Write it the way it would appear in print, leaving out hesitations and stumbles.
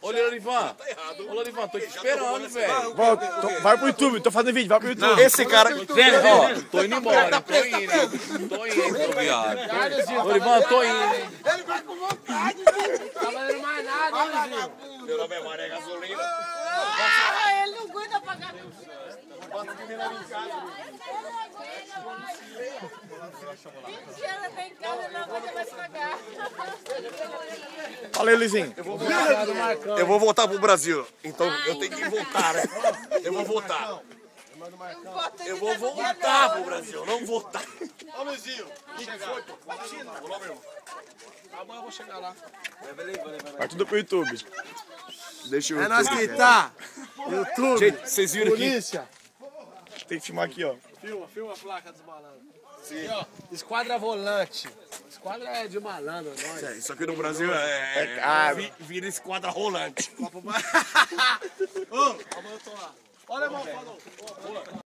Ô, Lorivan. Ô, Lorivan, tô te esperando, velho. Vai pro YouTube, tô fazendo vídeo, vai pro YouTube. Esse cara... Ó, tô indo embora, tô indo. Tô indo, seu viado. Lorivan, tô indo, hein. Ele vai com vontade, velho. Não tá valendo mais nada, hein, Luizinho? Meu nome é Maré Gasolina. Ele não aguenta pagar meu Mentira, vem cá, ele não aguenta mais pagar. Fala aí, Luizinho. Eu vou voltar pro Brasil. Então eu tenho que voltar, né? Eu vou voltar. Eu vou voltar pro Brasil, não voltar. Ô, Luizinho, chegar. Vou lá, meu irmão. Amanhã eu vou chegar lá. Vai tudo pro YouTube. Deixa eu... É nós que tá. YouTube. Gente, vocês viram aqui? Polícia. Tem que filmar aqui, ó. Filma a placa dos malandros. Sim. Ó, esquadra volante. Esquadra é de malandro, nós. Isso aqui no Brasil vira esquadra rolante. Ô, amanhã eu tô lá. Olha, irmão, falou.